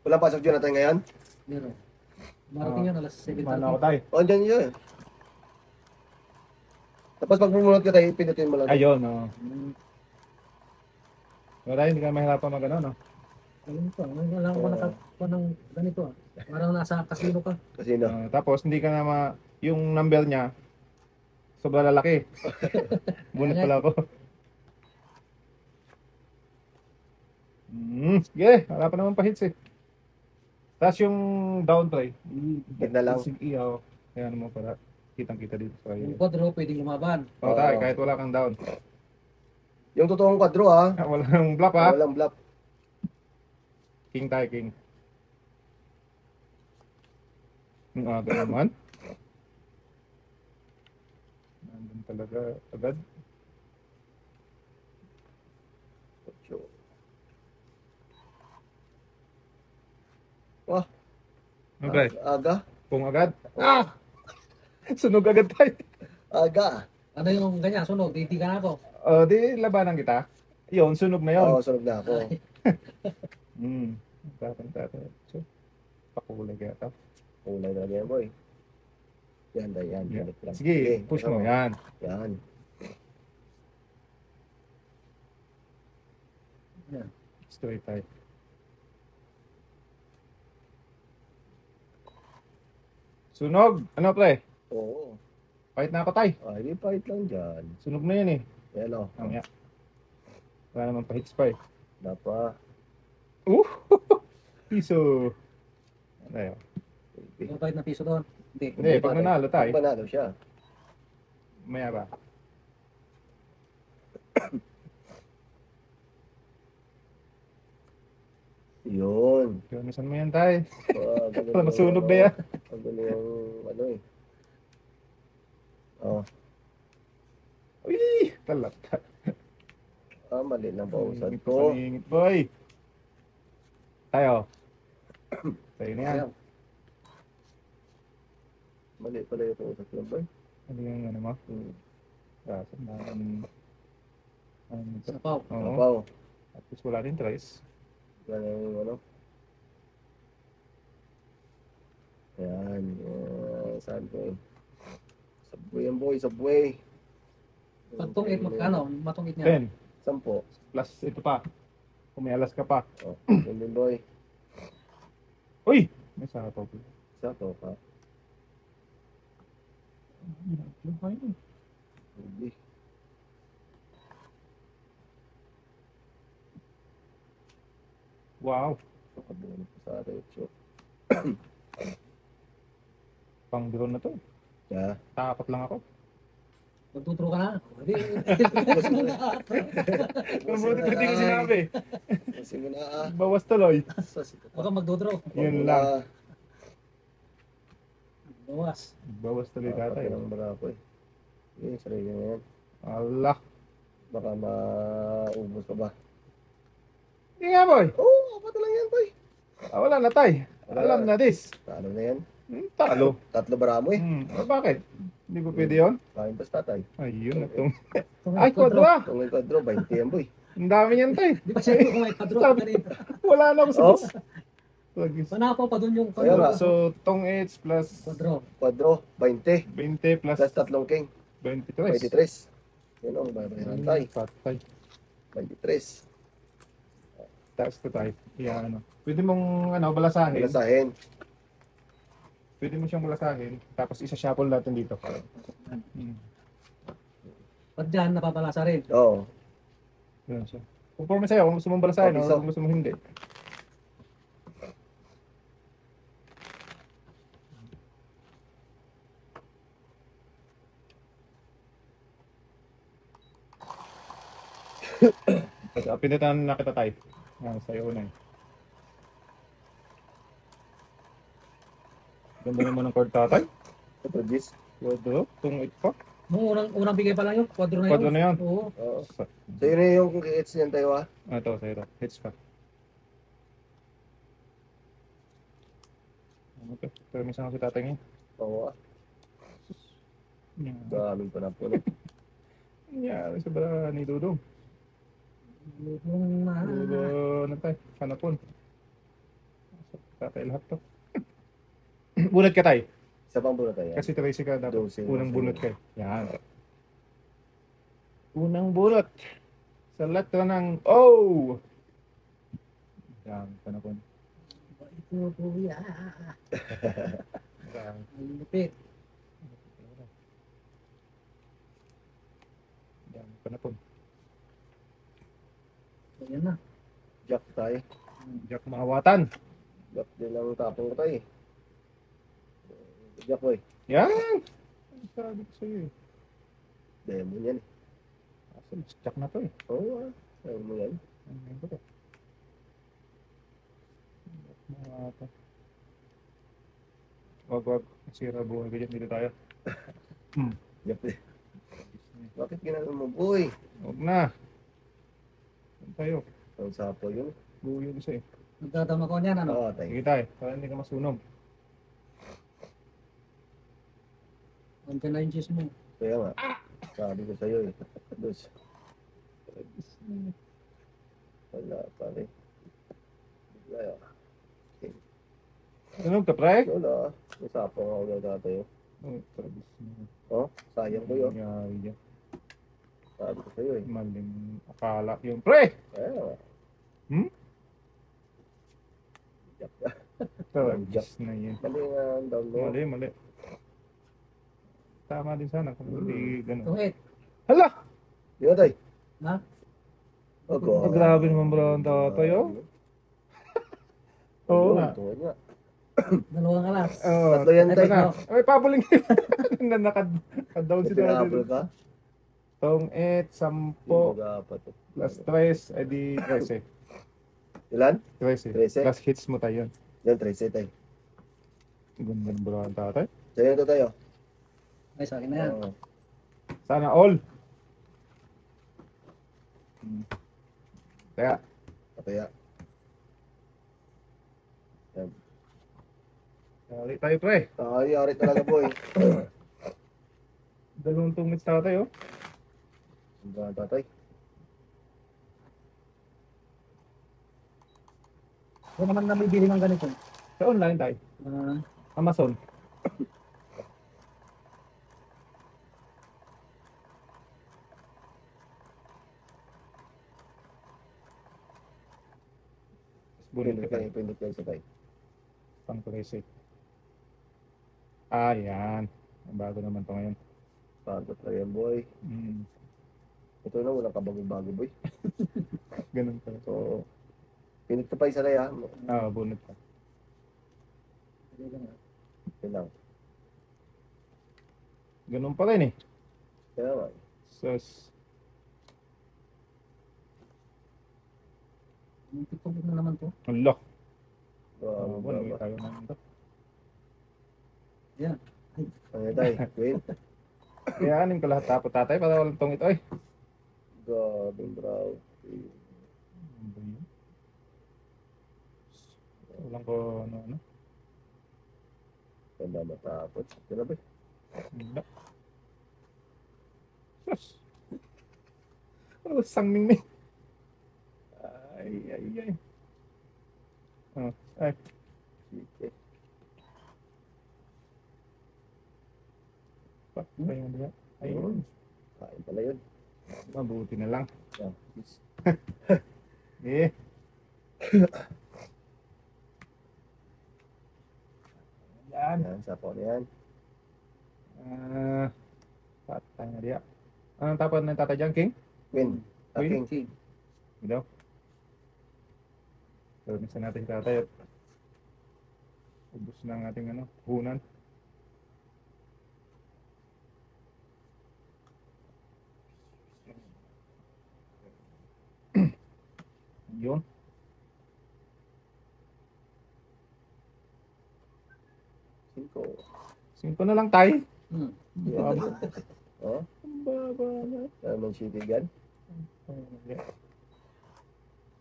Walang pasok dyan natin ngayon? Meron. Marating yan, alas 7:30. Mana ako tayo. O, dyan yun. Tapos pag pumunod ka tayo, pinutin mo lang. Ayun, no. Hmm. Wala, hindi ka mahirapan mag ano, no? Alam ko, wala ko nakakuha ng ganito ah. Parang nasa casino ka. Casino. Tapos hindi ka na yung number niya, sobrang lalaki. Bunot pala ako. Sige, wala pa naman pa-hits eh. Tapos yung down try, Ganda lang. sige, kaya naman para kitang-kita dito sa Yung iyo. quadro, pwedeng lumaban. Oo, tayo, kahit wala kang down. Yung totoong kwadro ha. Wala nang bluff ha. Walang bluff. King tayo, king. Yung aga naman. Nandun talaga agad. Wah, Okay, aga. kung agad. Sunog agad tayo. Aga. Ano yung ganyan, sunog, titi ka na ako. Di labanan kita. Yun, sunog na yun. Oo, sunog na ako. Tayo. So, pakulay kaya ito. Kulay na yan, boy. Yan, yan. Yeah. Balik lang. Sige, push mo. Yan. Yan. Straight tayo. Sunog! Ano pre? Oo. Fight na ako tay. Ay, di fight lang dyan. Sunog na yun eh. Yan o. Mamaya. Wala naman pa hits pa eh. Dapa. Piso. Ano yun? Yung kahit na piso doon. Hindi, pag nanalo tayo. Pag nanalo siya. Maya ba? Yun. Kaya mo yan tayo. Para masunog na yan. Ang gulo yung ano eh. Oh. Uy! Talata. Mali lang pausad Ingit ko. Ingit boy. Tayo. Tayo na yan. Ayan. Mali pala yung pausad ko boy. Ano yung ano mo? Sandaan. Sapaw. Oo. Kapaw. Tapos wala din tries. Wala yung ano. Ayan. Saan ko eh. Subway yan boy, subway. Pag tungit, magkano? Matungit niya. 10. 10. Plus ito pa. Kung may alas ka pa. Oh, yun din boy. Uy! May sapaw. Sa to ka. Hindi. Wow. Nakabuno ko sa retso. Pang drone na to. Yeah. Takot lang ako. Magtuturo ka na. Hindi. Mabuti ko di ko sinabi. Kasi mo na Bawas tuloy. Baka magdodro. Yun lang. Bawas. Bawas tuloy tatay. Ng barako eh. Yun, sarili na yan. Allah. Baka maubos pa ba? Hindi nga boy. Oo, apat lang yan boy. Wala na tay. Alam na this. Talo na yan. Talo. Tatlo baramo eh. Bakit? Hindi ba pwede yun? Kain pa sa tatay. Ayun. Itong... Tungit, Ay, kwadra. Kung may kwadro, 20 yan boy. Ang dami yan tay. Di ba siya kung may kadro kanina? Wala na ako sa Oh. boss. Panapaw pa doon yung Kaya nga. kadro. So, tong 8 plus Kadro. Kwadro, 20. 20 plus Plus tatlong king, 23. 23. Yun ang babayaran tayo. Patay. 23. Taas ko tayo. Iya, ano. Pwede mong balasahin. Malasahin. Pwede mo siyang balasahin. Tapos isa-shuffle natin dito. Pag dyan, napabalasa rin. Oo. Ganun siya. Conforme sa'yo kung gusto mong balasahin o kung gusto mo hindi. Pinitan na kita tayo. Sa'yo na eh. Ganda naman ng card tatay. Produce. Quadro, itong 8 pa. Nung unang bigay pa lang yun, quadro na yun. Quadro na yun. Oo. Oo. So yun na yung hits niyan tayo ah. Ito, sa'yo ito. Hits ka. Okay, permis ako si tatay ngayon. Oo ah. Daming pa na po. Nangyari sa bara ni Dudong. Yung Dudo, ano tayo? Kanapon. tatay lahat to. Bunot ka tay. Isa pang bunot tayo. Kasi Tracy ka dapat. 12, Unang 12. bunot ka. Yan. Unang bunot. Sa letra ng O. Yan. Panapon. Ito po, ya. Yan. Ang lupit. Yan. Panapon. Ayan na. Jack tayo. Jack Maawatan. Jack din ang tapong ko tayo. Jack boy. Yan. Ang sabi ko sa'yo eh. Demo yan. Actually, Jack na to eh. Oo Demo yan. Ano ba to? Jack Maawatan. Wag. Sira buhay ko dyan. Dito tayo. Jack din. Bakit ginagawa mo boy? Huwag na. Saan tayo? Ang sapo yun. Buhay ko sa'yo. Magtatama ko niyan, ano? Oo tayo. Sige tayo. Para hindi ka masunog. 29 inches mo. Kaya nga. Sabi ko sa'yo eh. Dos. Wala pare. Wala. Sunog ka, pre? Wala. May sapo nga ako tayo. Oh, trabis na. Oh, sayang ko yun. Nangyari yan. Sabi ko sa'yo eh. Maling akala yung pre! Kaya nga. Hmm? Jack. Trabis na yun. Mali nga ang down mo. Mali. Tama din sana kung hindi ganun. Tungit. Hala! Yun tayo. Ha? Oh, grabe naman bro ang tatay, oh. Oo nga. Tuwa nga. Dalawang alas. Oh, Tatlo yan, ito tay. na. Ay, pabuling na nakad-down si Pinapalo daddy. ka? Tong 8, 10, Mag-apat. plus 3, edi 13. Ilan? 13. 13? Plus hits mo tayo yun. Yan, 13 tayo. Ganda bro ang tatay. Sa'yo ito tayo. Ay, sa akin na yan. Oo. Sana all. Kaya, Kaya. Dali tayo pre. Yari talaga boy. Dalawang tungits tatay oh. Sumbahan tatay. Kung naman na may bili ng ganito. Sa online tayo. Amazon. Bunot ka tayo. Pindot kayo sa tayo. Pang 13. Ah, yan. Ang bago naman to ngayon. Pagod na yan boy. Ito na, walang kabago-bago boy. Ganun pa. So, pinit ka pa isa na yan. Ah, bunot ka. Yun lang. Ganun pa rin eh. Kaya nga. Sus. Yung tiktok na naman to. Allah. Bago, Wala bago. tayo naman to. Ano tayo? Wait. Kaya anin ko lahat tapo tatay para walang tong ito eh. Gabi, bro. Ano ba yun? Walang ko ano. Ganda matapos. Kaya ba? Wala. Sus. Ano ba sangming ni? Ay. Oh, ay. Sige. Pa yung diya. Ayun. Kain pala yun. Mabuti na lang. Yeah. Yes. Eh. Yan. Yan, sapo na yan. Patay na diya. Anong tapon ng Tata John King? Win. Win. Aking. Daw. So, minsan natin si tatay at ubos na ang ating puhunan. Yun. 5. 5 na lang tayo. Yeah. Oh, Ang baba na. Diamond City gan.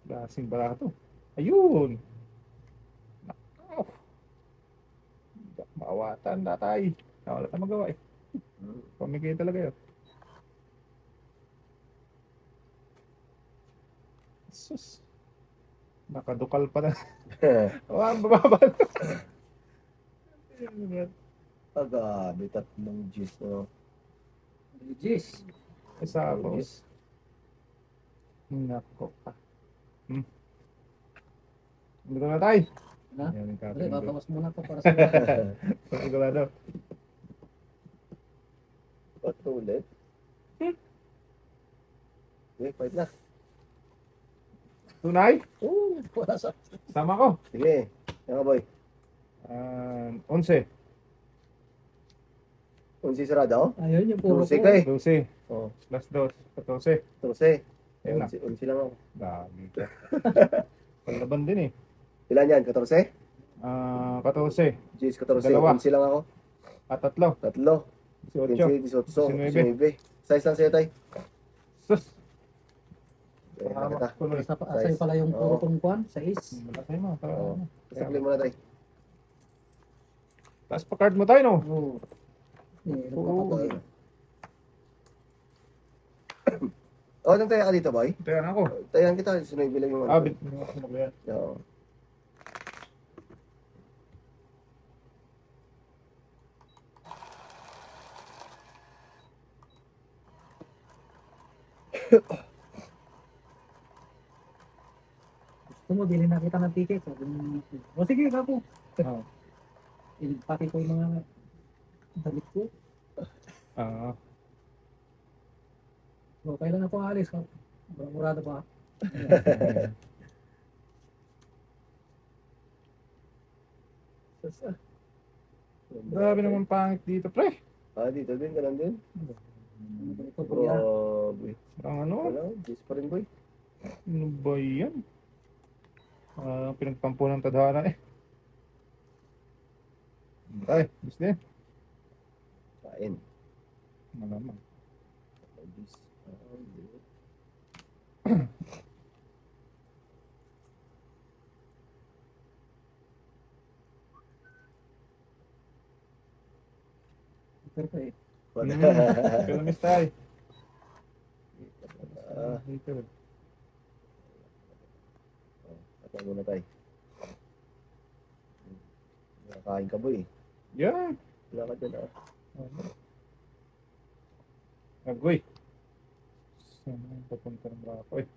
Lasing barato. Ayun. Nakaw. Maawatan tatay. Wala tayong magawa eh. Pamigay talaga yun. Sus. Nakadukal pa na. Oh, ang bababa. Agabi, tatlong G's, no? Jeez. Isa Tatlong ako. G's. Nako ka. Dito na tayo. Ha? Yan yung Dali, captain. babawas muna to para sa Sigurado. Ba't ito ulit? Okay, 5 na. Tunay? wala sa... Sama ko. Sige. Yan ka, boy. 11. Kung si sarado, Ayun, yung puro 12 ko. ka eh. 12. Oh, Plus 2. 14. 12. Ayun na. 11 lang ako. Dami ka. Palaban din eh. Ilan yan? 14? 14. G's 14. Dalawa. 11 lang ako. At 3. Tatlo. 18. 15, 18, 19. Size lang sa'yo, tay. Sus. Kaya na kita. Tuloy. Sa'yo pala yung puro kong kwan, sa is. Malaki mo. Oo. Sakli mo na, tay. Taas pa card mo tayo, no? Oo. Eh, Oo. nagpapatay. Oh, nang taya ka dito, boy. Tayan ako. Tayan kita. Sunod bilang yung Bit. Yan. Oo. Gusto mo, bilhin na kita ng ticket. Sabi niya, o sige, kapo. Oo. Pati ko yung mga damit ko. O, kailan ako alis? Murado pa. Sasa. Grabe naman pangit dito, pre. Dito din. Ganun din. Ito, kuya. Grabe. Ang ano? Wala. G's pa rin, boy. Ano ba yan? Pinagpampo ng tadhana eh. Ay, gusto din. Kain. Malaman. G's. Ito eh. Kalamis tayo. Dito. Patay muna tayo. Nakakain ka, boy. Yan. Wala ka dyan, Agoy. Saan ang papunta ng braso eh?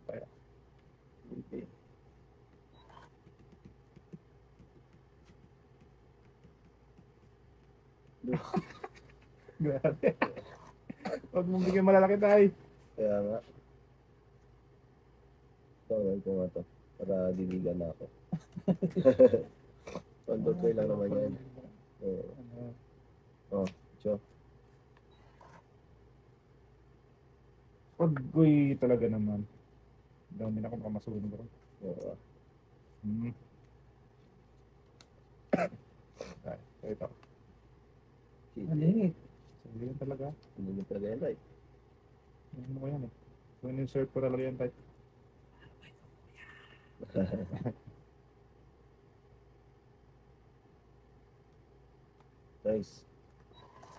Kaya. Okay. Grabe. Huwag mong bigyan malalaki tayo. Kaya nga. Tawag ko nga to. Para diligan na ako. Pandot ko lang naman yan. Tiyo. Agoy talaga naman. Dami na akong kamasunog bro. Oo. Ay, so ito. Ano yun eh? Sige yan talaga. Hindi mo talaga yan, right? Ano ko yan eh. So in-insert ko talaga yan tayo. Nice.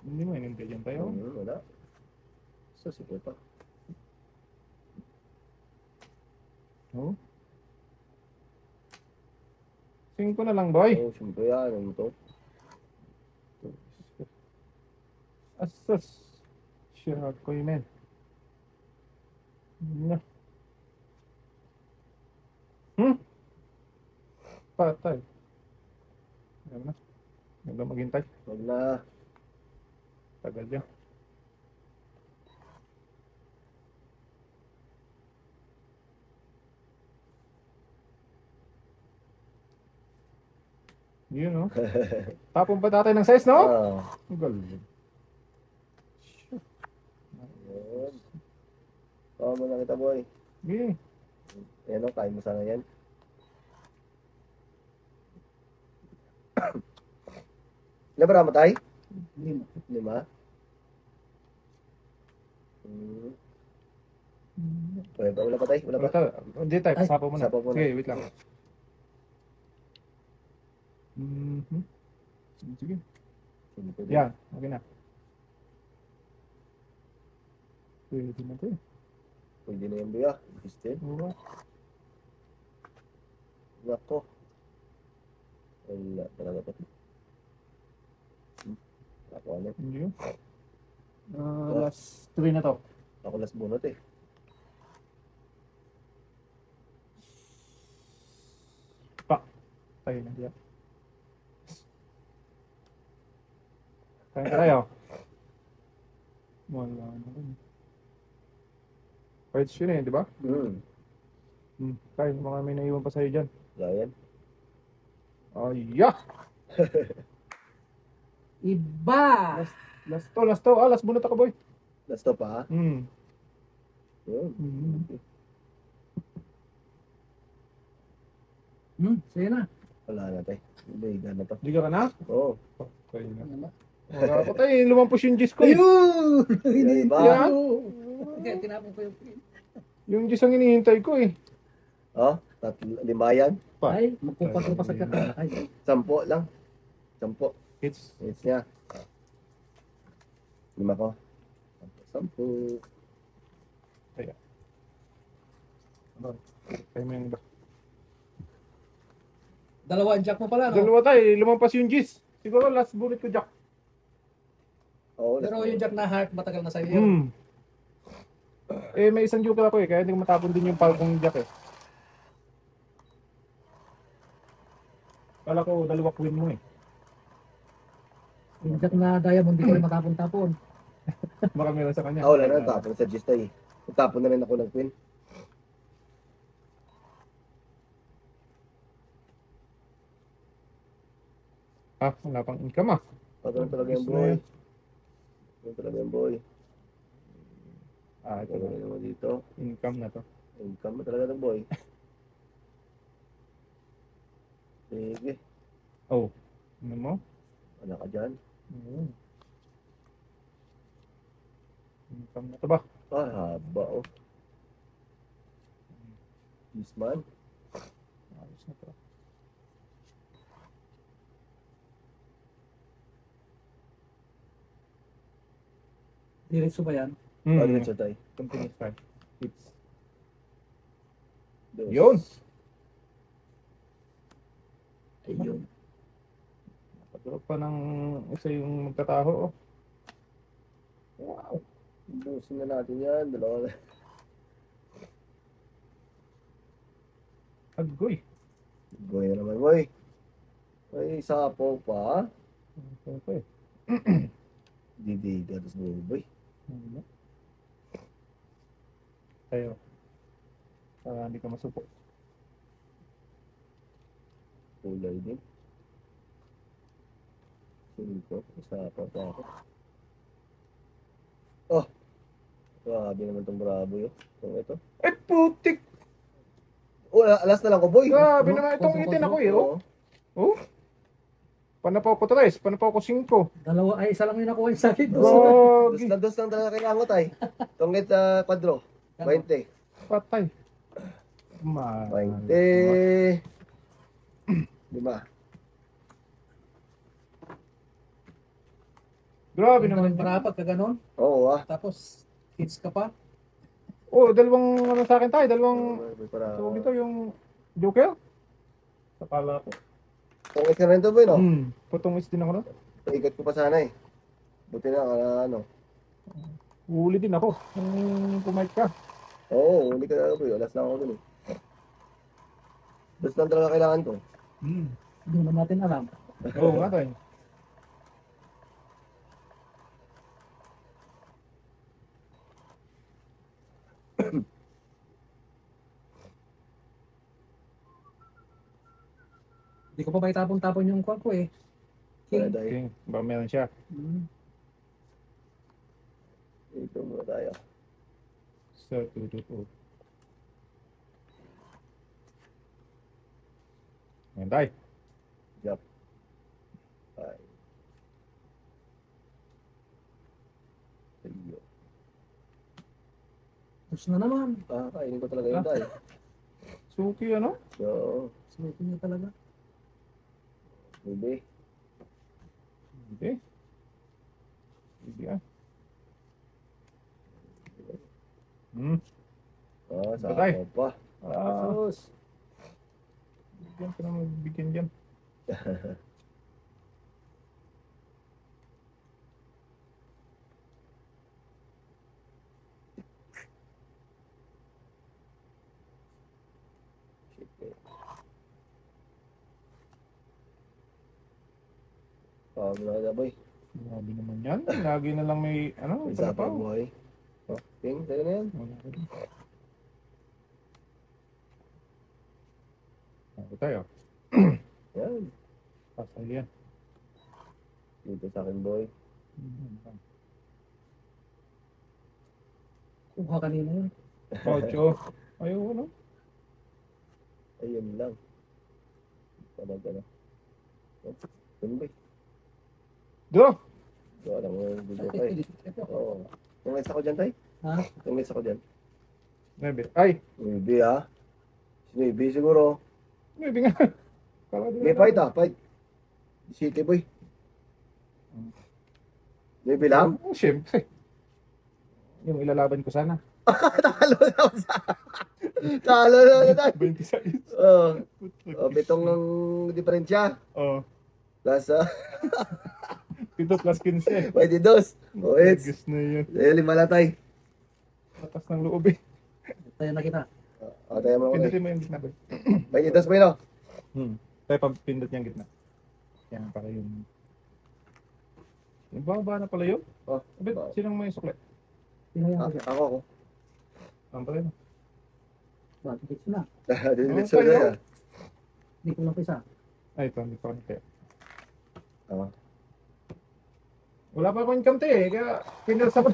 Hindi mo in-insert yan tayo. Wala. So, sige pa. Oh. 5 na lang boy. Oh, siyempre yan. Ano to? Asas. Sure ko yun men. Na. Patay. Ayan na. Huwag na maghintay. Huwag na. Tagal yan. Yun no? Tapon pa tatay ng size no? Ang galing. Yun. Oo, mo na kita, boy. Okay. Ayan o, kain mo sana yan. Ilan ba namatay? 5. 5? Wala pa tayo? Wala pa? Hindi tayo, Ay, sapo muna. sapo muna. Sige, wait lang. Sige. Yan, okay na. Pwede na ito eh. Pwede na yung buya. Step. Oo. Nako. Wala talaga to. Ako ano? Hindi yun. Last 3 na to. Ako last bunot eh. Tayo na diyan. Kain ka tayo. Wala na rin. Cards yun eh, di ba? Kain, baka may naiwan pa sa'yo dyan. Ryan. Ay, Iba! Last to. Last bunot ako, boy. Last to pa ha? Yun. Sige na. Wala na tayo. Hindi, na to. Di ka na? Oo. Kain na. Wala ko tayo, lumampos yung Gis ko. Ayun! Iba. Yan. Kaya tinapon ko yung pin. Yung Gis ang hinihintay ko eh. Oh, 5 yan. Ay, magkupat ko pa sa kakalakay. 10 lang. 10. It's It's niya. 5 ko. 10. tayo mo yung iba. Dalawa ang jack mo pala, no? Dalawa tayo, lumampas yung Gis. Siguro last bullet ko, Jack. Oo, Pero yung jack na heart, matagal na sa'yo. Eh, may isang joker ako eh, kaya hindi ko matapon din yung palkong Jack eh. Kala ko, dalawa queen mo eh. Yung jack na diamond, hindi ko rin matapon-tapon. Baka meron sa kanya. Wala na, tapon sa Gista eh. Tapon na rin ako ng queen. Wala pang income ah. Pagano talaga yung boy. Pagano talaga yung boy. Ito Pagano na. naman dito. Income na to. Income mo talaga ng boy. Sige. Oh. Ano mo? Wala ka dyan. Income na to ba? Haba oh. This man. Ayos na to. Diretso ba yan? Ano rin siya tayo? Continuous time. It's... Dos. Yun! Ayun. Nakadrop pa ng isa yung magtataho. Wow. Busin na natin yan. Dalawa na. Agoy! Boy na naman boy. Ay, sapo pa. Okay. Didi, gatos mo boy. Tayo. Para hindi ka masupok. Kulay din. Cinco. Isa pa ako. Oh! Grabe naman itong bravo yun. Itong ito. Ay putik! Oh, alas na lang ko boy. Grabe naman itong itin ako eh. Oo. Oh! Panapaw ko 3, panapaw ko 5. Dalawa, ay isa lang yung nakuha yung sakit. Gogi! Dos lang talaga kailangan tayo. Tungit kwadro. 20. Patay. 20. 5. Grabe Yung naman. marapat ka ganon. Oo Tapos, hits ka pa. Oh, dalawang ano sa akin tayo, dalawang Para... tawag ito yung Joker. Sakala ko. Tungit ka rin to boy no? Putong is din ako no? Ikot ko pa sana eh. Buti na ano. Huli din ako. Kung pumayag ka. Oo, hindi ka na boy. Alas lang ako dun eh. Dos lang talaga kailangan ko. Hindi naman natin alam. Oo nga tayo. Hindi ko pa ba itapon-tapon yung kwan ko eh. Wala King. tayo. Okay, baka meron siya. Ito muna tayo. So, tututo. Ayan tayo. Jump. Ay. Ayun. Tapos na naman. Kainin ko talaga yun tayo. Suki ano? So, Sumitin niya talaga. hindi. Hindi. Hindi ah. Patay. Sako pa. Sus. Bigyan ka naman bigyan dyan. Wala na boy. Grabe naman yan. Lagi na lang may ano, Isa pa trabaho. boy. King, tayo na yan. Wala ka rin. Ako tayo. Yan. Pasay yan. Dito sa akin boy. Kuha kanina yun. Ocho. Ayaw ano? Ayun lang. Talaga na. Yun boy. Draw! So, alam mo yung video ko eh. Oo. Tungits ako dyan, tay? Ha? Tungits ako dyan. Maybe. Ay! Maybe ha? Maybe siguro. Maybe nga. Kala din May na- fight ha? Fight. City boy. Maybe lang? Oh, syempre. Yung ilalaban ko sana. Talo na ako sa... Talo na tayo. 26. Oo. Pitong ng diferensya. Oh. Plus, Pito plus 15. pwede dos. O, it's. Gusto na yun. Lima na tayo. Tatas ng loob eh. Tayo na kita. O, tayo mo ako. Pindutin mo yung gitna ba? Pwede dos pa yun, no? Tayo pindot yung gitna. Yan para yung... Yung baba na pala yun? Oh, Abit, sinong may sukle? Pinayan ko siya. ako. Ang pala yun. Bakit ito na? Diretso na yan. Hindi ko lang pisa. Ay, ito, hindi pa konti. Tama. Wala pa akong income eh, kaya pinilsa ko.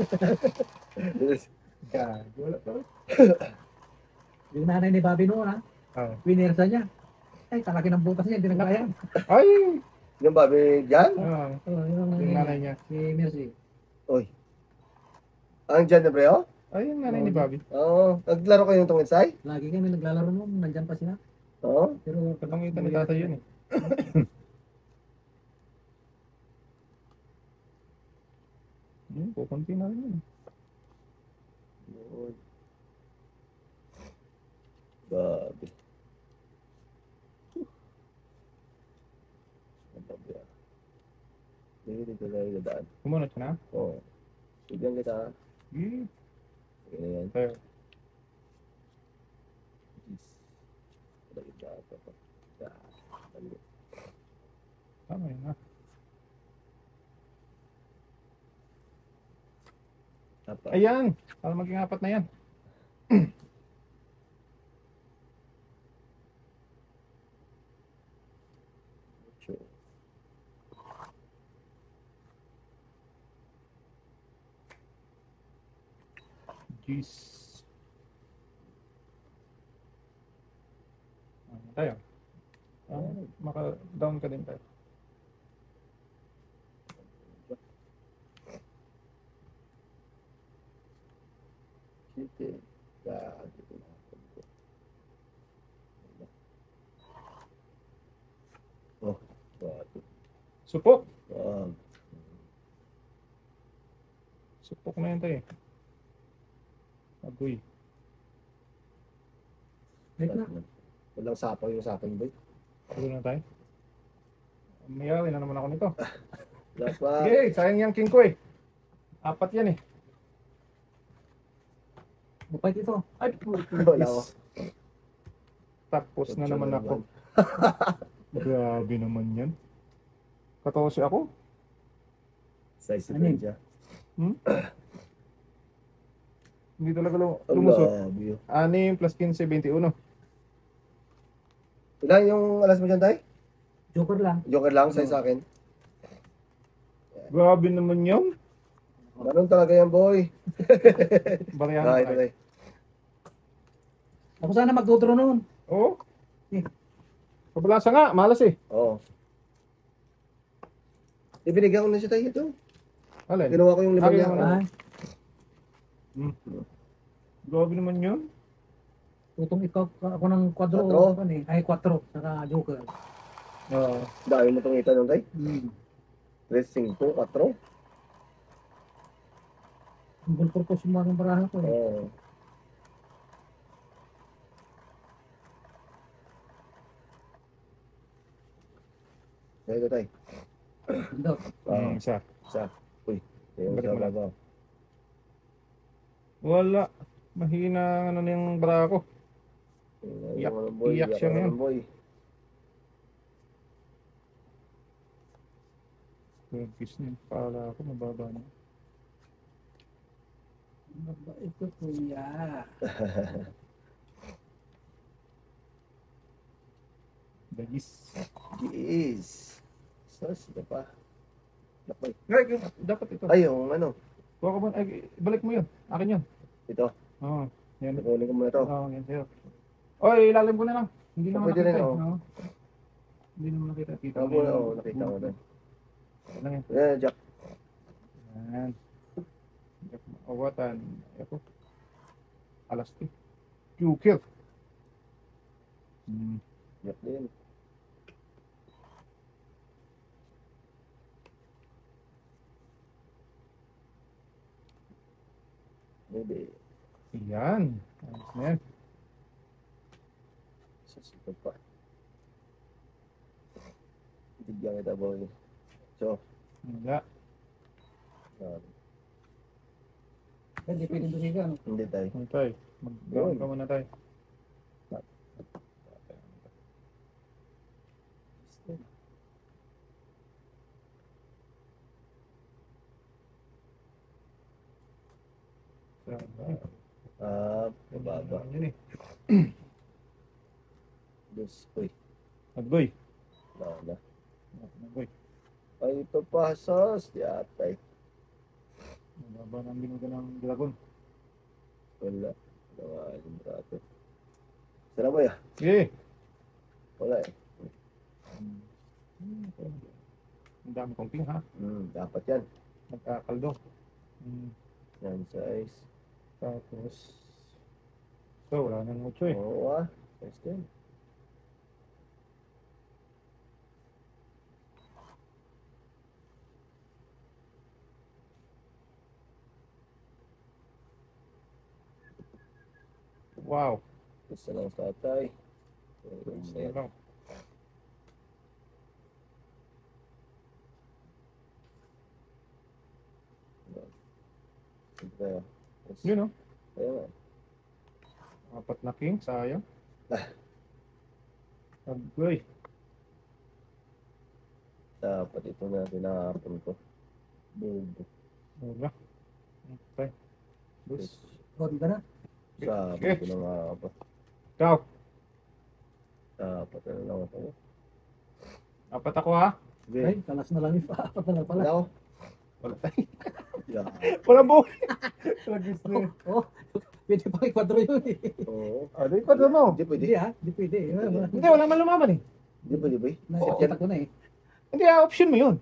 Yan, wala pa rin. Yung nanay ni Bobby noon ha. Ah. Winersa niya. Ay, kalaki ng butas niya. Hindi na kaya. Ay! Yung babi dyan? Ah, Oh, yung yung nanay niya. Si Mercy. Uy. Ang dyan na breo? Ay, yung nanay ni Bobby. Oo. Naglaro kayo ng tungitsay? Lagi kami naglalaro noon. Nandyan pa sila. Oo. Pero Katangitan ni tatay yun eh. Pupunti na rin yun. Yun. Babi. Ang babi ah. Hindi dito na yung dadaan. Kumunot ka na? Oo. Bigyan kita. Eh, Sige na yan. tayo. Jeez. Lagi dapat pa. Mali. Tama yun ha. Apa. Ayan! Para maging apat na yan. Sure. Jeez. Tayo. Maka-down ka din tayo. Sige. Babi. Oh. Babi. Supok! Supok na yan tayo. Agoy. wait na. Walang sapaw yung sa akin, boy. Agoy na tayo. Mayari na naman ako nito. Last pa. Sige, sayang yung king ko eh. Apat yan eh. Bukay ito. Ay, Wala ako. Tapos na naman ako. Grabe naman yan. 14 ako. Size Ano yun? siya. Hindi talaga lumusot. Babi. 6 plus 15, 21. Ilan yung alas mo dyan, tay? Joker lang. Joker lang, size sa akin. Grabe naman yun. Ganun talaga yan, boy. Bariyan Ah, na ito, tayo. tay. Ako sana magtuturo noon. Oo. Pabalasa nga, malas eh. Oo. Ibinigyan ko na siya tayo ito. Alin? Ginawa ko yung limang Ay, niya. ano? Ay, Grabe naman yun. tutong ikaw ako ng kwadro. Kwatro? Ano eh. Ay, 4. Saka Joker. Dami mo itong ita nung tay. Hmm. 3, 5, 4. Ang bulpur ko sumagang barahan ko eh. Oo. Ito tayo. Pindot. Isa. Isa. Uy. Yung Balik sa mo lang. babaw. Wala. Mahina ang ano yung bra ko. Iyak- Yung ano, boy. iyak siya Iyak ngayon. naman, boy. Kiss niya. Pala ako, mababa na. Mabait ko, kuya. Dagis. Jeez. Sus, ito pa. Lapay. Ay, dapat ito. Ay, yung ano. Kuha ko ba? Ay, balik mo yun. Akin yun. Ito. Oo. Yan. Nakunin ko muna ito. Oo, yan sa'yo. Oy, ilalim ko na lang. Hindi naman Pwede nakita. rin, eh. oo. Oo. Hindi naman nakita. Kita Ako mo na, yun. oo. Nakita ko na. Ano lang yan. Ayan, Jack. Yan. Awatan. Ito. Alasti. Jukir. Jack din. Maybe. Yan. Ayos na yan. Sus, ito pa. Bigyan kita, boy. So, Wala. Hindi pwede dumiga, no? hindi tayo. Ano tayo? Mag-gawin ka muna tayo. Mababa. Yan eh. Dos. Uy, Agboy. wala na. Agboy. Ay, ito pa, sus. Yatay. Mababa ng binuga ng dragon. Wala. Wala yung brato. Sana ba ya? Sige. Wala eh. Ang dami kong ping ha. Dapat yan. Nagkakaldo. Yan, size. Tapos. So, wala nang mucho eh. Oo ah. Size din. Wow. Isa lang sa tatay. Sige lang. Ito tayo. Yun o. Ayun nga. Apat na king. Sayang. Agboy. Dapat ito na tinahapon ko. Bobo. Wala. Okay. Bus. Gawin ka na. Sabi Okay. ko na nga pa. Ikaw. Dapat na lang ako. Apat ako ha. Sige. Ay, kalas na lang yung paapat na lang pala. Wala ako. Wala tayo. Yeah. Walang buhay. Lagis na yun. Oh, pwede pa ikwadro yun eh. Oo. Di ko alam mo. Hindi pwede. Hindi ha, hindi pwede. Hindi, wala man lumaban eh. Hindi pwede ba? Nakikita ko na eh. Hindi, option mo yun.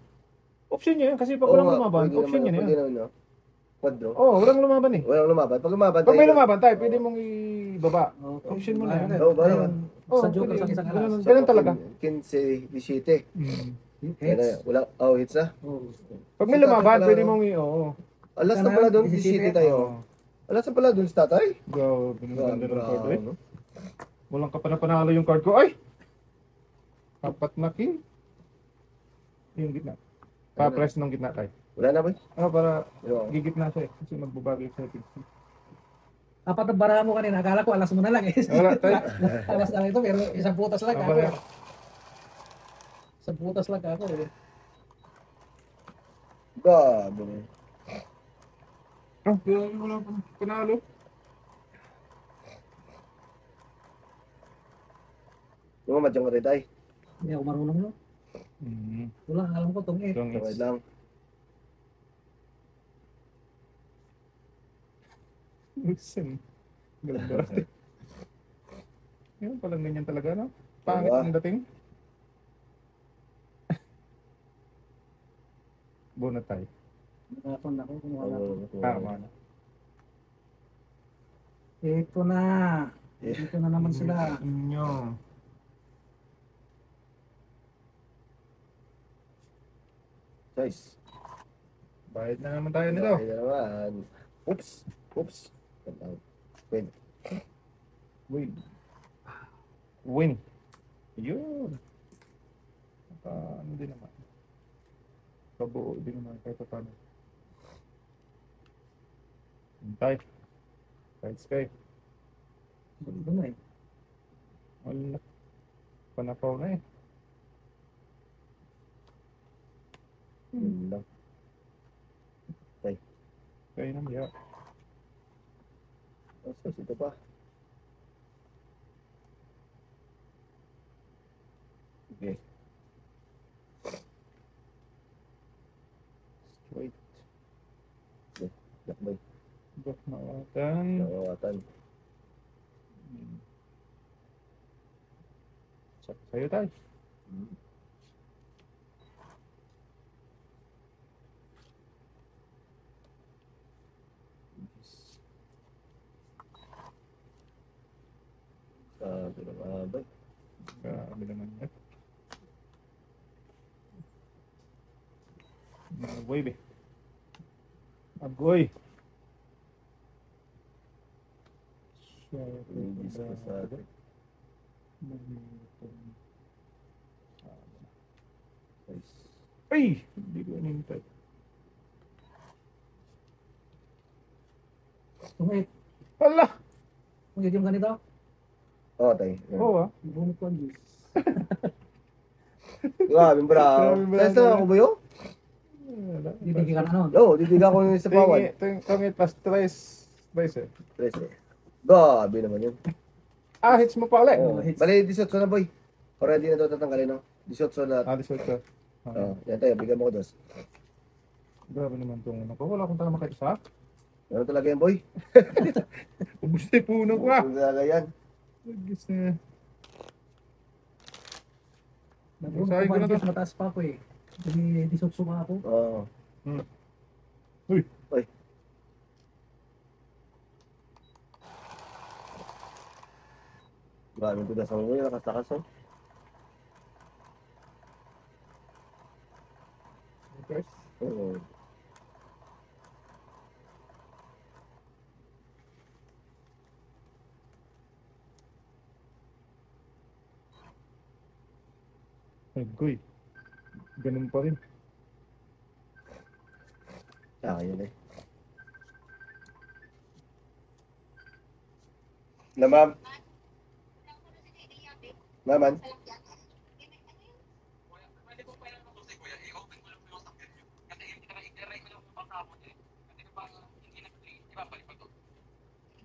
Option niya yun. Kasi pag walang lumaban, option niya na Pwede yun. naman, no? Quadro. Oo, walang lumaban eh. Walang lumaban. Pag lumaban Pag may tayo- lumaban tayo, pwede mong ibaba. Okay. Option mo na yan. Oo, ba naman? Sa Oo, Joker pwede. sa isang alas. Ganun- Ganun talaga. 15, 17. Kaya Heads. wala. Oh, hits na. Oh. Pag may lumaban, pwede mong oo. Alas na pala doon, 17 tayo. Oo. Alas na pala doon sa tatay. Go, binaganda ng card eh. no? Walang kapanapanalo yung card ko. Ay! Apat na king. Yung gitna. Pa-press ng gitna tayo. Wala na ba? Para Yo. gigitna siya eh. Kasi magbabago yung setting. Apat na bara mo kanina. Akala ko alas mo na lang eh. Wala tayo. Alas na lang ito, pero isang putas lang ako. Wala. Isang putas lang ako eh. Gabi. Ah, wala pang panalo. Yung madyang ka rin tayo. Hindi ako marunong no. Wala, alam ko itong 8. Itong Okay lang. Listen. Ganda. Yan palang ganyan talaga, no? Pangit Diba? ang dating. Bonat tayo. Nakapon ako, kumuha na ako. Tama na. Ito na. Ito na naman sila. Inyo. Choice. Bayad na naman tayo nito. Okay na naman. Oops. Oops. Win. Win. Win. Yun. Ano din naman. Kabuo din naman kahit pa paano. Hintay. Kahit sky. Ito na eh. Wala. Panapaw na eh. Yun lang. Kaya naman ya. Tapos ito pa. Okay. Straight. Lakbay. Back na watan. Nakawatan. Sa'yo tayo. Sabi ng abay. Grabe naman yan. Agoy be. Agoy. Hindi sa kasado. Nice. Ay! Hindi ko inintay. Tungit. Hala! Tungit yung ganito. Oo, tayo. Oo ah. Bunot ko ang juice. Grabe, bro. Grabe, Size na ako ba yun? Didigi ka na nun. Oo, didiga ko yung sa pawan. Tungit plus twice eh. Tres eh. Grabe naman yun. Ah, hits mo pa ulit. Oo. hits. Bali, 18 na boy. Already na ito tatanggalin, no? 18 na. Ah, this ka. Oo, yan tayo. Bigyan mo ko dos. Grabe naman itong ano ko. Wala akong tama kayo sa. Ano talaga yan, boy? Ubus na yung puno ko ah. Ano talaga yan? Nagis na. Nabunot Sabi ko ko na ang to. juice. Mataas pa ako eh. Hindi disotso nga ako. Oo. Uy. Uy. Grabe ko na sa mga lakas-lakas, oh. Okay. Oo. Agoy. Ganun pa rin. Yun eh. Na ma'am. Naman.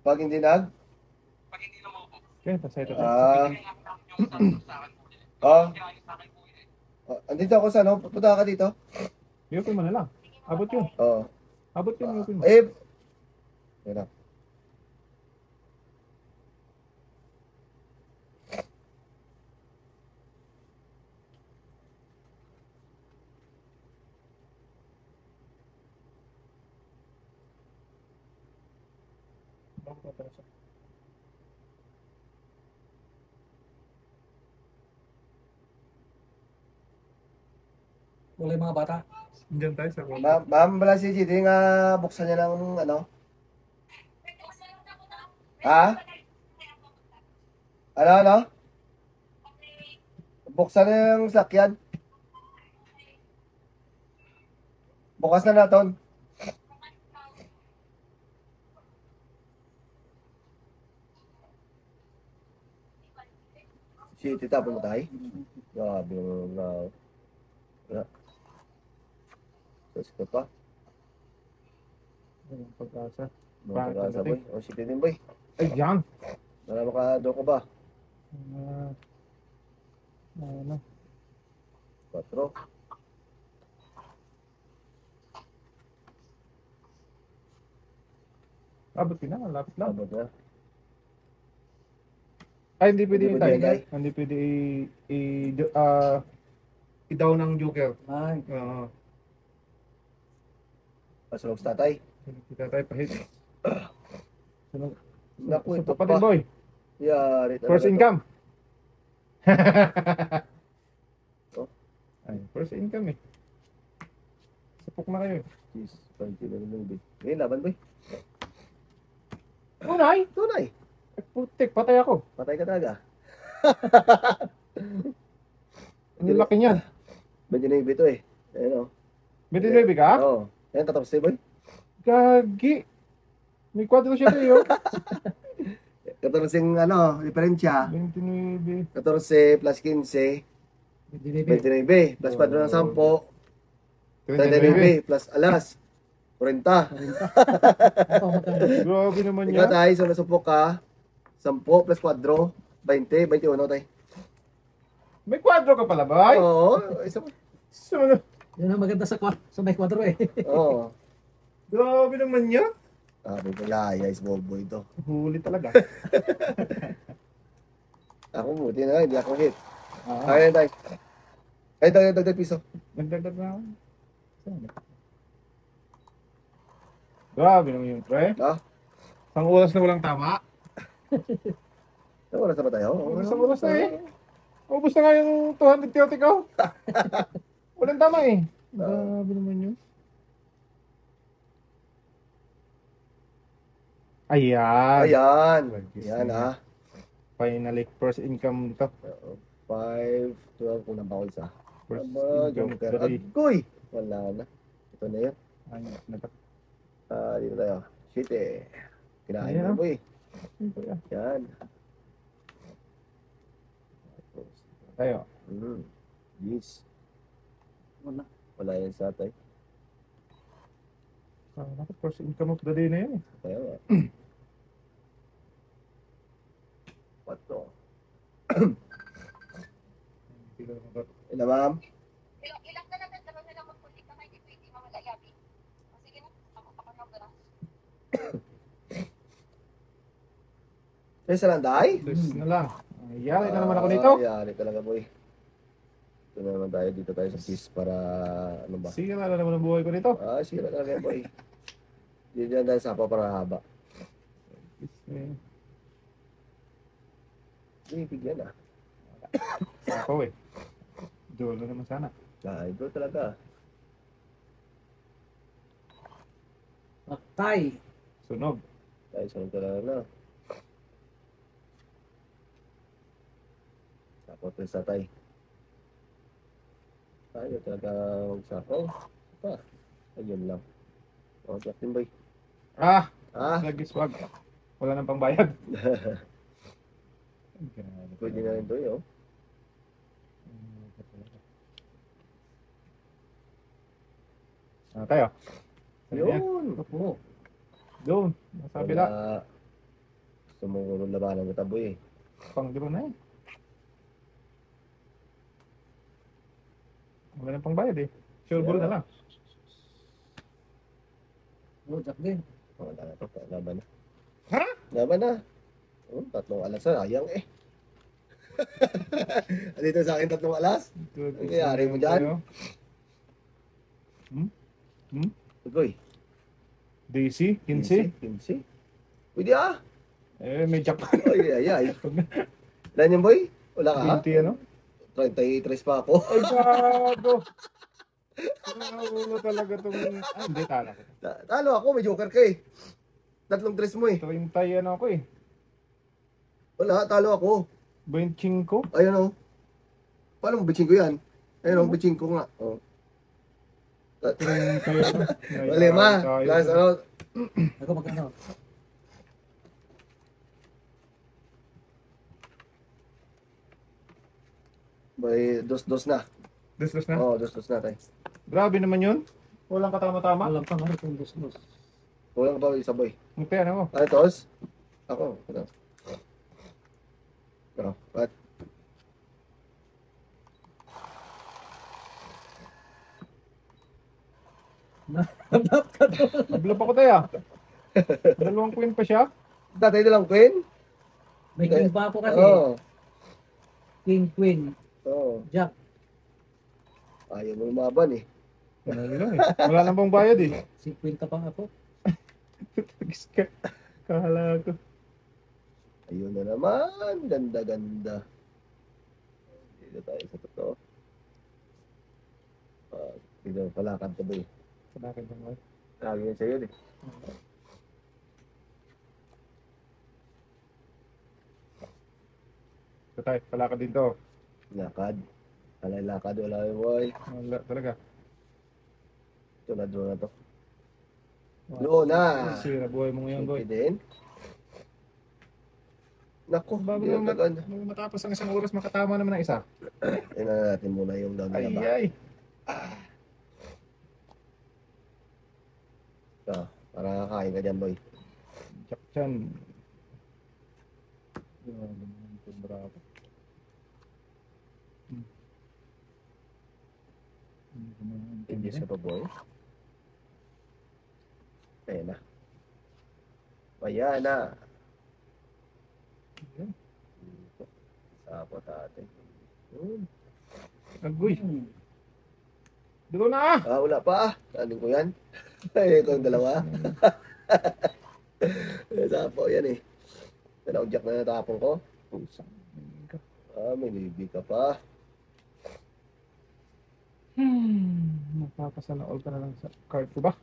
Pag hindi nag? Okay, pasay ito. Andito ako sa ano? Punta ka dito? I-open mo na lang. Abot yun. Oo. Abot yun, i-open mo. Eh. Yan na. Wala yung mga bata. Diyan tayo sa Ma'am, wala si GD nga buksan niya ng ano? Ha? Ano? Buksan na yung sakyan. Bukas na natin. Si Tita, pumunta tayo. Grabe yung wala. Tapos ka pa. Pag-asa. Mga pag-asa, boy. O, si Tita din, boy. Ay, yan! Wala makado ko ba? Ano? 4. Abot yun na, lapit lang. Abot na. Ay, hindi pwede Hindi itay. pwede itay. Hindi pwede i-down ng joker. Ay. Oo. Pasulog sa tatay. Kita tayo pa-hit. Naku, ito pa din, pa. boy. Yari talaga First to. income. Oh. Ay, first income eh. Sapok na kayo. Jeez, 20 na naman, boy. Ngayon, laban, boy. Unay! Tunay. Putik, patay ako. Patay ka talaga. Ang laki niyan. 29 to eh. Ayun o. 29 ka? Oo. Ayan, tatapos na boy. Gagi. May kwadro siya tayo. 14 ano, diferensya. 29. 14 plus 15, 29. Plus 4 ng 10, 39 plus alas, 40. Ako, magkano? Grabe naman Ikaw niya. tayo, so nasupok ka. 10 plus 4, 20, 21 tayo. May kwadro ka pala, bay? Oo, isa pa. So, Yan ang maganda sa may kwadro eh. Oo. grabe naman niya. Sabi ko, layas, bobo ito. Huli talaga. Ako buti na, hindi ako hit. Ah, Kaya tayo. Ay, dagdag piso. nagdagdag na ako. Grabe naman yung pre. Ah, Isang oras na walang tama. Ano oras na ba tayo? Isang oras na eh. Ubus na nga yung 230 ko. Walang tama eh. Grabe naman yun. Ayan. Ayan. Ayan ah. Finally, first income dito. 5, 12, kung nang bawal sa. First Aba, income Joker. 3. Agoy! Wala na. Ito na yun. Ayun, natak. Dito tayo. Shit eh. Kinain Ayan. mo boy. Yan. Tayo. Yes. Wala. Wala yan sa atay. Bakit first income of the day na yun eh. Kaya nga. What to? Ilan ma'am? Ilang na lang na lang magpulik na hindi pwede mawala yabi. Sige na, ako papanog na. Isa lang day? This na lang. Yari na naman ako dito. Yari talaga boy. Ito na naman tayo. Dito tayo sa fish para ano ba? Sige na naman ang buhay ko dito. Sira talaga boy. Dito dyan dahil sapa para haba. Hindi, bigyan ah. Ako eh. Dolo naman sana. Ito talaga. Patay. Sunog. Tayo sunod talaga na. Sapo ito sa tay. Tayo talaga magsapaw. Pa. Ayun lang. Black din boy. Ah! Ah, Lagi swag. Wala nang pangbayad. pwede na rin to yun. Tayo. Ayan. Yun. Opo. Doon. Sabi na. Gusto mo labanan kita boy eh. Pang-liro na eh. Wala nang pangbayad eh. Sure ball na lang. Oh, Jack din. Wala na to. Laban na. Ha? Laban na. Tatlong alas na. Ayang eh. Dito sa akin 3 alas. Ang kayari mo dyan? Ugoy. DC? 15? 15. Pwede ah. Eh, may jackpot. Ay. Ilan yung boy? Wala ka ha? 20 ano? 33 pa ako. Ay, gago! Ulo talaga itong... Ah, hindi, tala ko. Talo ako. May joker ka eh. 3 tres mo eh. 30 ano ako eh. Wala. Talo ako. 25? Ayun o. Paano mo bitching ko yan? Ayun o. Bitching ko nga. Oh. 30 ano? Lima. Plus ano. Ako magkano? Bay, dos na. Dos na? Oo, dos na tayo. Grabe naman yun. Walang katama-tama. Walang pang ano kung dos-dos. Kulang ba isa boy? Ang pera mo. Tos? Ako. Ito. What? Hanap ka doon. Nablap ako tayo. Dalawang queen pa siya. Tatay na lang, Queen? May queen pa ako kasi. Oo. King, queen, Oo. jack. Ayaw mo lumaban eh. Ano lang eh. Wala nang pang bayad eh. 50 pa ako. Tagis ka. Kahala ko. Ayun na naman. Ganda. Dito tayo sa totoo. Dito palakad ka ba eh. Padakin bang bayad? Lagi yan sa'yo eh. Ito tayo. Palakad din to. Lakad. Alay lakad, wala yung boy. Wala talaga. Ito na, draw na to. Draw na! Sira buhay mo ngayon, boy. Siyempre din. Naku, Bago hindi mo na tagan. matapos ang isang oras, makatama naman ang isa. Tingnan na natin muna yung down Ay, na ba. ay. Para kakain ka dyan, boy. Jack Chan. Bravo. Hindi siya pa, boy. Ayan na. Ayan na. Sapo tate. Agoy. Dito na! Wala pa. Saling ko yan. Ay, ito ang dalawa. Sapo, yan eh. Dalawang jack na natapon ko. Pusang. May baby ka pa. Napapasana all ka na lang sa card ko ba?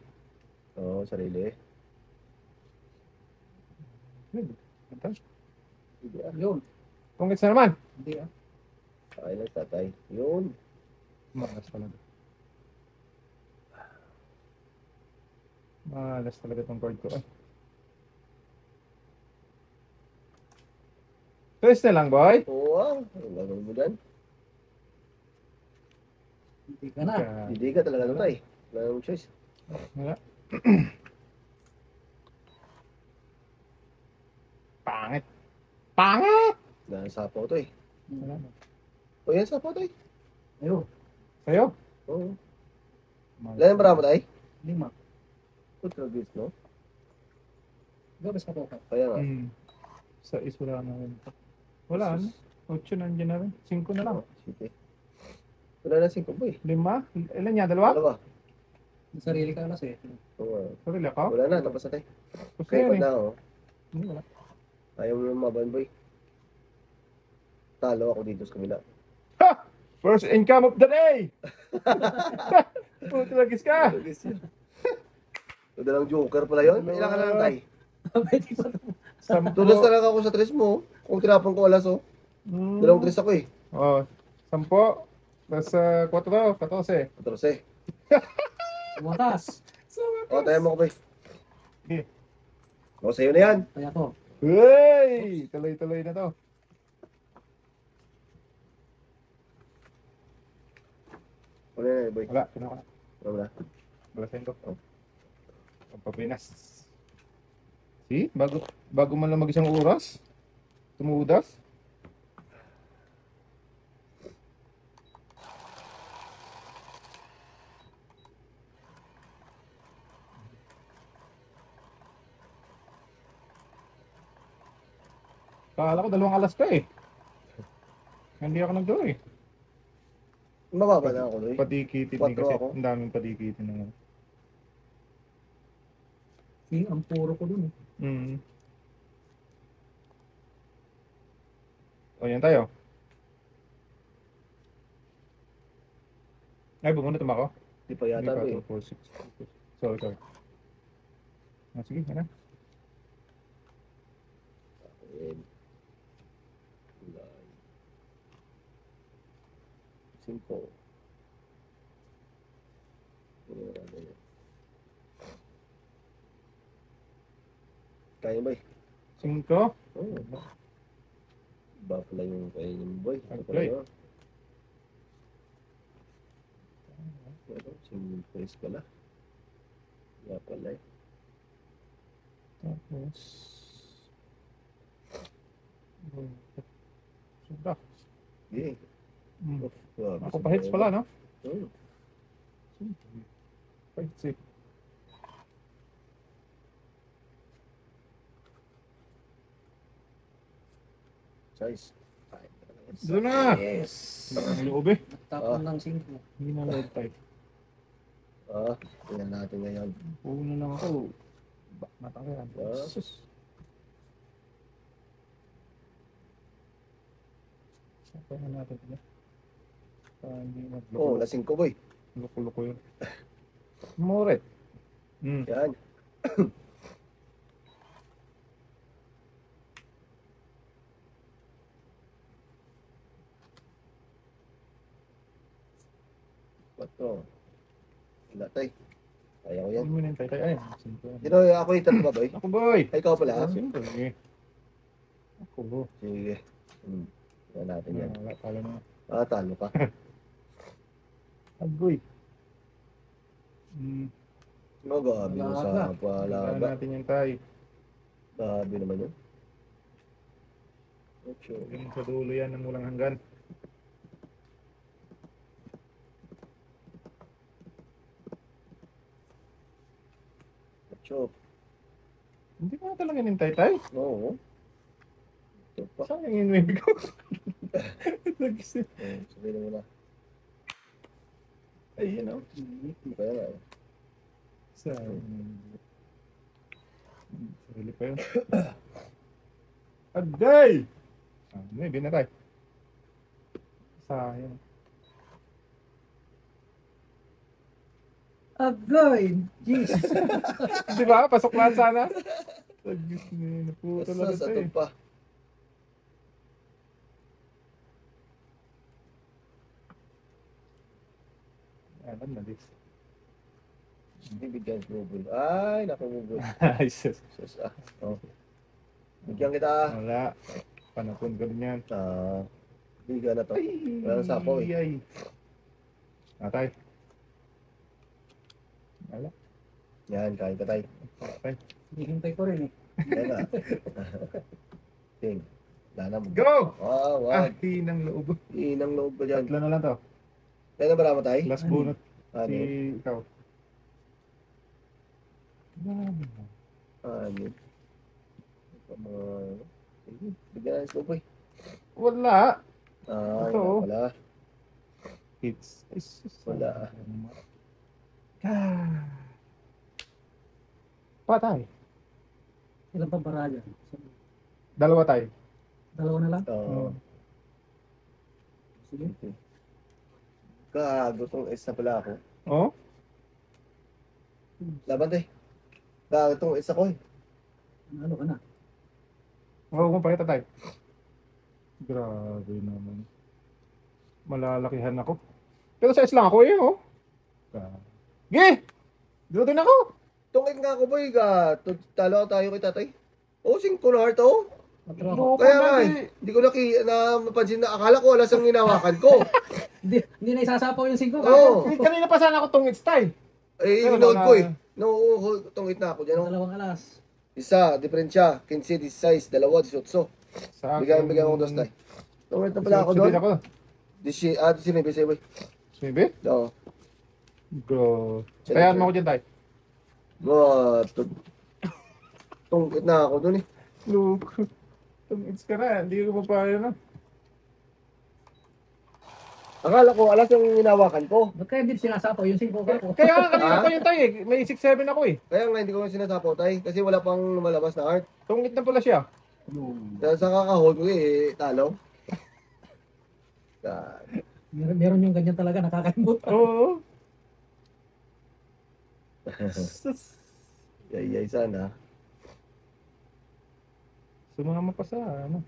Oo, sarili. Ito. Hindi ah. Yun. Pungkits na naman. Hindi ah. Ay lang tatay. Yun. Malas talaga. Malas talaga tong card ko. Ay. Twist na lang, boy. Oo, ang gagawin mo dyan. Hindi ka na. Hindi ka talaga tatay. Wala nang choice. Wala. Pangit. Pangit! Dahil sapo to eh. Wala na. O yan sapo to eh. Ayun. Sa'yo? Oo. Wala yung marami tayo. 5. Good service, no? Gabas ka po ka. Kaya nga. Sa is wala na rin. Wala na. 8 nandiyan na rin. 5 na lang. Sige. Wala na 5 boy. 5? Ilan niya? Dalawa? Dalawa. Sarili ka na eh. Oo. Sarili ako? Wala na, tapos na tayo. Gusto Kaya yan pa eh. na ako. Hindi, wala. Ayaw mo naman maban boy. Talo ako dito sa kabila. First income of the day! Puto lagis ka! Ito lang joker pala yun. May ilang ka na lang tayo. Pwede pa. Tulas na lang ako sa tres mo. Kung tinapon ko alas oh. Dalawang tres ako eh. Oh, 10. Plus 4, 14. 14. Watas. O, tayo mo ko boy. Okay. O, sa'yo na yan. Kaya to. Hey! Tuloy-tuloy na to. Wala na boy. Wala, pinaka. Wala. Balasin ko. Oh. Pampapinas. See? Bago man lang mag-isang oras. Tumudas. Kala ko 2 alas ka eh. Hindi ako nagdo eh. Mababa na ako boy. Padikitin din 4 kasi. ako. Ang daming padikitin naman. Ang puro ko dun eh. O yan tayo. Ay, bumunot naman ako. Di pa yata boy. 2, 4, 6. Sorry. Sige, yan na. Ayan. 5. Kaya boy. 5. Oh. Ba pala yung kaya yung boy. Ito pala Okay. yun. Single face pala. Ba pala eh. Tapos... Sobra. Yeah. Ako pa hits pala, no? Oh. Pa-hits eh. Size. Doon na! Yes. Ang loob eh. Tapon ng 5. Hindi na load type. Tingnan natin ngayon. Puno lang ako. Matangyan. Sus. Sapa na natin ito. Hindi Oh, lasing ko boy. Loko-loko yun. Moret. Yan. Bato. Wala tay. Kaya ko yan. Hindi mo na yung tay-tay. Ay, simple. Sino ako yung tatlo ba, boy? Ako, boy. Ay, ikaw pala. ha? Simple. Ako, boy. Sige. Yan natin yan. Wala, talo na. Talo ka. Agoy. Magabi mo sa Talo palaga. natin yung tay. Gabi naman yun. Ocho. Yung sa dulo yan ng mulang hanggan. Ocho. Hindi ko na talaga yung tay-tay. Oo. Ito pa. Saan yung inibig ko? Nag-isip. Sabihin mo na. Ay, you know. Kaya nga eh. Saan? Sarili pa yun. Aday! May binatay. Sayang. Agoy! Jeez! Di ba? Pasok lahat sana. Naputo Basta lang sa ito ito eh. pa. Alam na this. Bibigyan ko bubul. Ay, naku bubul. Ay, sus. Sus ah. Oh. Bigyan kita. Wala. Panapon ko din yan. Bigyan na to. Ay! Wala nang sapaw eh. Ay! Atay. Wala. Yan, kain ka tayo. Atay. Hihintay ko rin eh. Yan na. Ting. Wala na. Go! Wag. Hinang loob. Inang loob ko dyan. Tatlo na lang to. Kaya na ba naman tayo? Last bunot. Ano? Si ikaw. Ano? Sige, bigyan na slow boy. Wala. Ay, Ito. wala. Hits. Ay, sus. Wala. Patay. Ilan pa baraya? Dalawa tayo. Dalawa na lang? Oo. Sige. Gago tong S na pala ako. Oh? Laban tayo. Gago tong S ako eh. Ano ka na? Huwag mo pakita tayo. Grabe naman. Malalakihan ako. Pero sa lang ako eh, oh. Ge! Dito din ako. Tungit nga ako boy. Talo tayo kay tatay. Oh, 5 na heart oh. Matraho. Kaya nga eh. Hindi ko na mapansin na. Akala ko alas ang hinawakan ko. Hindi na isasapaw yung 5 ka. Oo. Kanina pa sana ako tungits tayo. Eh, Pero hinood wala ko eh. na. No, tungit na ako dyan oh. Dalawang alas. Isa, diferensya. 15, 16, 2, 18. Sa Bigyan ko dos tayo. Tungit na pala ako doon. Ako. 19 sa'yo boy. Smibi? Oo. Go. Kayaan mo ako dyan tayo. God. Tungkit na ako dun eh. Look. Tungits ka na. Hindi ko pa pa na. Akala ko, alas yung hinawakan ko. Ba't kaya hindi sinasapaw yung 5 ka ko? Kaya nga kanina Ha? pa yung tayo eh. May 6-7 ako eh. Kaya nga hindi ko sinasapaw tay. Kasi wala pang lumalabas na art. Tungit na pala siya. Dahil sa kakahol ko eh, talo. God. Meron yung ganyan talaga, nakakaimot. Oo. Yay, sana. Sumama pa sa ano.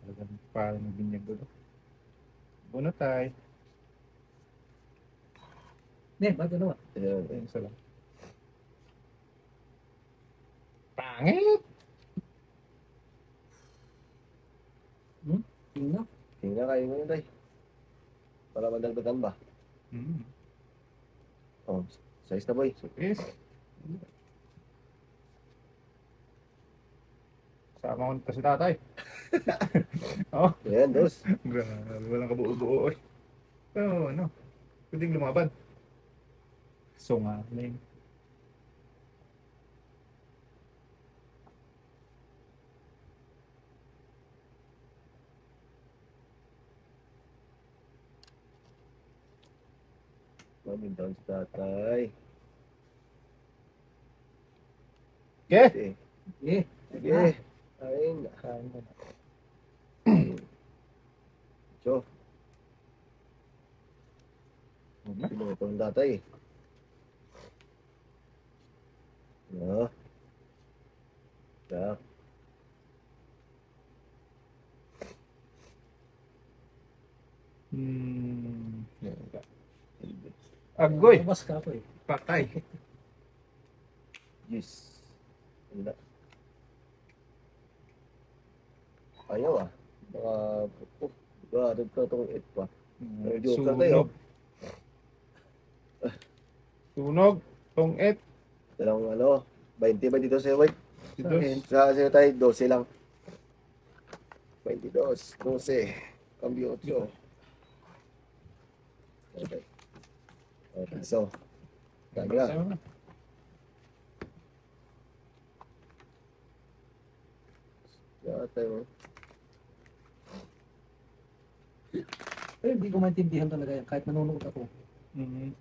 Talagang parang nabinyag ko. Buno tayo. Ne, ba't ano? Ayan. Ayun sa lang. Pangit! Tingnan. Tingnan kayo mo yun tay. Para madagdagan ba? Oh, size na boy. Yes. Sama ko nito si tatay. Oh, Ayan, dos. grabe. Walang kabuo-buo eh. Pero ano, pwedeng lumaban. So nga, name. Mamin down sa tatay. Okay? Sige. Eh, Sige. Ayun. Kain ka na. So, Huwag na. sino ito ang tatay? No. Yak. Hmm. Agoy. Labas ka ako eh. Patay. Yes. Wala. Ayaw ah. Baka, garad ka itong 8 pa. Medyo kagay oh. Sunog. Tong 8. Dalawang ano, 20 ba dito sa white? Dito. Sa tayo, 12 lang. 22, 12. Cambio 8. Okay. Okay, so. Dami na. Yeah, tayo. Pero hindi ko maintindihan talaga yan. Kahit nanonood ako. Mhm.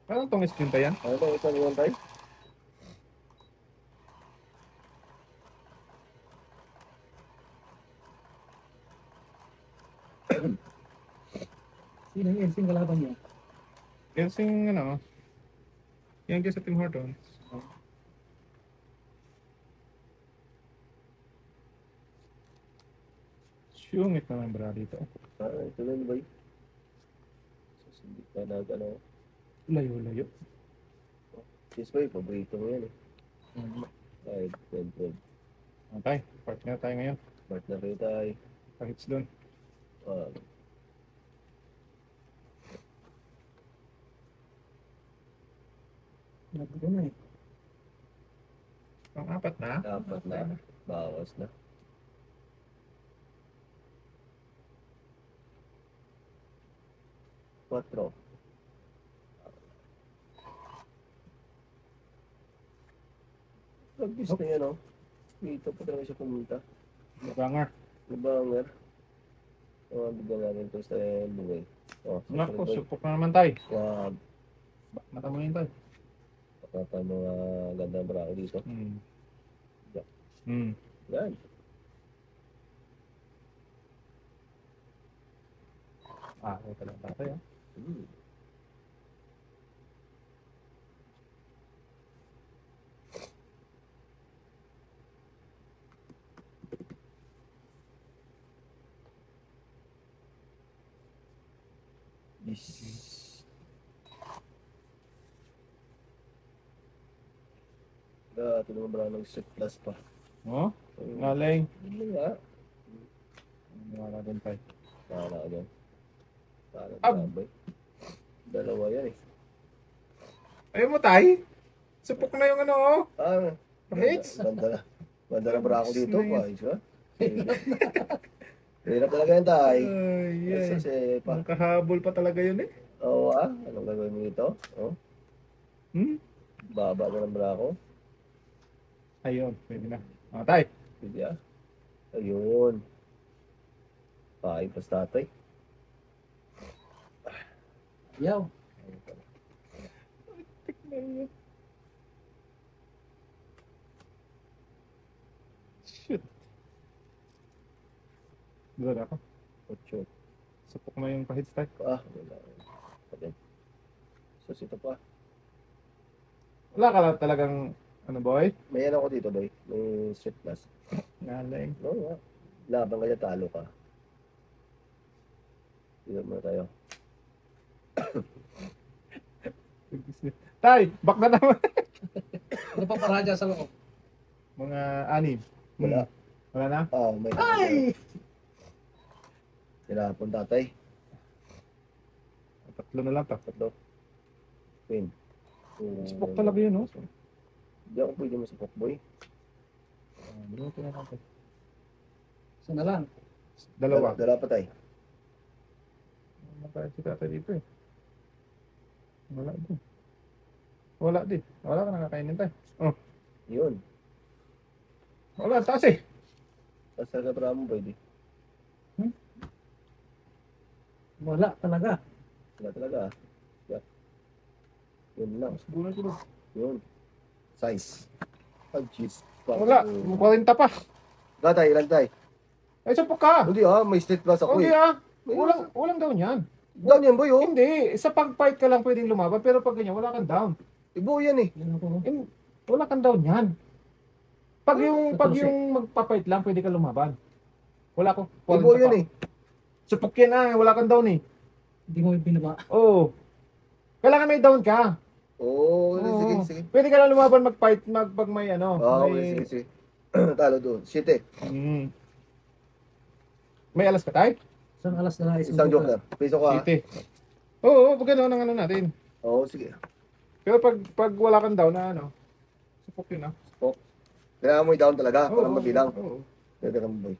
Parang tong screen pa yan. Ano tayo, ito naman tayo? Sino yun? Sino kalaban niya? Yan sing ano. Yan kaya sa Tim Hortons. Sungit naman bra dito. Ito na ba yun? Hindi ka na ano. Layo-layo. Yes ba yun? Paborito mo yan eh. Ay, good. Okay, partner tayo ngayon. Partner kayo tayo. Kahits doon. Ah, Nabuto na eh. Pang-apat na. dapat na. Bawas na. Quatro. Pag-bis na yan, oh. Dito pa talaga siya pumunta. Banger. Nabanger. Bigyan namin ito sa buhay. Oh, Nako, supok na naman tayo. Wag. Mata mo yun tayo. Pakata mga gandang brako dito. Yan. Ito lang tayo. Hmm. Yes. Ito naman ba ng set plus pa? Oh, galing. Hindi nga. Wala din tayo. Para agad. Para Ab! sabay. Dalawa yan eh. Ayaw mo tayo? Supok na yung ano oh. Hits? Banda na. Banda na brako dito. Nice. Ayos ka? Hirap talaga yan tayo. Ay, Kasi pa. Nakahabol pa talaga yun eh. Oo ah. Anong gagawin mo dito? Oh. Baba na ng brako. Ayun, pwede na. Tayo. Pwede ah. Ayun. Pahay pas tatay. Yaw. Shoot. Good ako. Ocho. Supok na yung pahits tayo. Wala. Okay. So, ito pa. Wala ka lang talagang, ano boy? May ano ko dito, boy. May set plus. Galing. Oo nga. Laban ka dyan, talo ka. Dito muna tayo. Tay, back na naman. Ano pa para dyan sa loob? Mga anim. Wala. Wala na? May Ay! Tinapon tatay. Tatlo na lang. Tatlo. Queen. Supok talaga yun, oh. Hindi ako pwede masupok, boy. Minuto na lang. Isa na lang. Dalawa. Dalawa pa tayo. Makain si tatay dito eh. Wala din. Wala din. Wala ka nakakainin tayo. Oh. Yun. Wala, taas eh. Tapos talaga para mo, boy. Di. Wala talaga. Wala talaga. Yeah. Yun lang. Siguro ko. Yun. Size. Oh, jeez. Wala. 40 pa. Tatay, ilan tayo? Ay, supok ka. Hindi may state plus ako Hindi eh. Walang down yan. Down yan, boy, oh. Hindi. Sa pag-fight ka lang pwedeng lumaban. Pero pag ganyan, wala kang down. Ibo yan eh. Yan ako. Wala kang down yan. Pag yung magpa-fight lang, pwede ka lumaban. Wala ko. Ibo yan eh. Supok yan wala kang down eh. Hindi mo binaba. Oo. Kailangan may down ka. Oo, Oo. sige, sige. Pwede ka lang lumaban mag-fight pag may ano. Oo, may... sige, sige. Talo doon. 7. Mm. May alas ka tayo? Isang alas na lang. Isang joker. Piso ko ha. City. Oo, pag gano'n ang ano natin. Oo, sige. Pero pag wala kang down na ano, supok yun ah. Kailangan mo i-down talaga para Oo, mabilang. oo. Pwede kang boy.